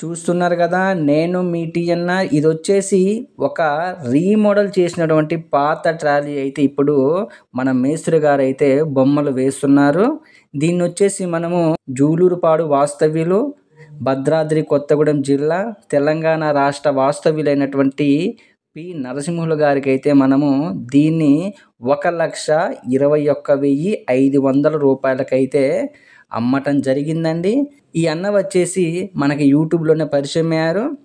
చూస్తున్నారు కదా! నేను మీ టీయన్న. ఇదొచ్చేసి ఒక రీమోడల్ చేసినటువంటి పాత ట్రాలీ అయితే ఇప్పుడు మన మేస్త్రి గారైతే బొమ్మలు వేస్తున్నారు. దీన్నొచ్చేసి మనము జూలూరుపాడు వాస్తవ్యులు, భద్రాద్రి కొత్తగూడెం జిల్లా, తెలంగాణ రాష్ట్ర వాస్తవ్యులైనటువంటి పి. నరసింహులు గారికైతే మనము దీన్ని రూ. 1,21,500 అమ్మటం జరిగిందండి. ఈ అన్న వచ్చేసి మనకి యూట్యూబ్‌లోనే పరిచయమయ్యారు.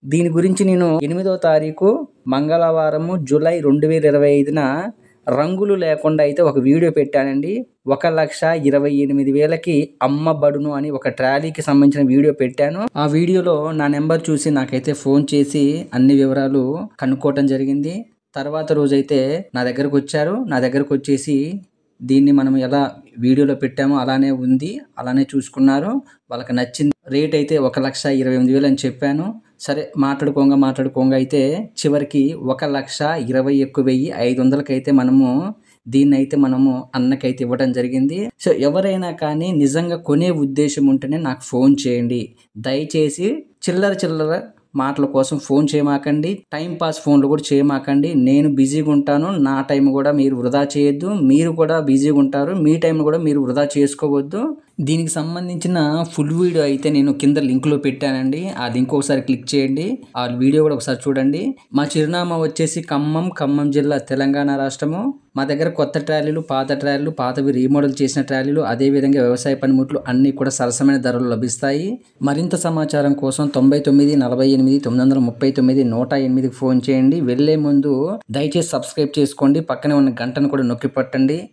దీని గురించి నేను 8వ తారీఖు మంగళవారము జూలై 2025న రంగులు లేకుండా అయితే ఒక వీడియో పెట్టానండి. 1,28,000కి అమ్మబడును అని ఒక ట్రాలీకి సంబంధించిన వీడియో పెట్టాను. ఆ వీడియోలో నా నెంబర్ చూసి నాకైతే ఫోన్ చేసి అన్ని వివరాలు కనుక్కోవటం జరిగింది. తర్వాత రోజైతే నా దగ్గరకొచ్చారు. నా దగ్గరకొచ్చేసి దీన్ని మనం ఎలా వీడియోలో పెట్టామో అలానే ఉంది. అలానే చూసుకున్నారు. వాళ్ళకి నచ్చింది. రేట్ అయితే 1,28,000 అని చెప్పాను. సరే మాట్లాడుకోంగా అయితే చివరికి 1,21,500కైతే మనము దీన్నైతే మనము అన్నకైతే ఇవ్వడం జరిగింది. సో ఎవరైనా కానీ నిజంగా కొనే ఉద్దేశం ఉంటేనే నాకు ఫోన్ చేయండి. దయచేసి చిల్లర మాటల కోసం ఫోన్ చేయమాకండి. టైం పాస్ ఫోన్లు కూడా చేయమాకండి. నేను బిజీగా ఉంటాను. నా టైం కూడా మీరు వృధా చేయొద్దు. మీరు కూడా బిజీగా ఉంటారు. మీ టైం కూడా మీరు వృధా చేసుకోవద్దు. దీనికి సంబంధించిన ఫుల్ వీడియో అయితే నేను కింద లింక్లో పెట్టానండి. ఆ లింక్ ఒకసారి క్లిక్ చేయండి. ఆ వీడియో కూడా ఒకసారి చూడండి. మా చిరునామా వచ్చేసి ఖమ్మం జిల్లా, తెలంగాణ రాష్ట్రము. మా దగ్గర కొత్త ట్రాలీలు, పాత ట్రాలీలు, పాతవి రీమోడల్ చేసిన ట్రాలీలు, అదేవిధంగా వ్యవసాయ పనిముట్లు అన్నీ కూడా సరసమైన ధరలు లభిస్తాయి. మరింత సమాచారం కోసం 99 48 939 108కి ఫోన్ చేయండి. వెళ్ళే ముందు దయచేసి సబ్స్క్రైబ్ చేసుకోండి. పక్కనే ఉన్న గంటను కూడా నొక్కి పట్టండి.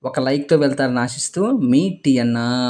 ఒక లైక్తో వెళ్తారని ఆశిస్తూ మీ టీ అన్న.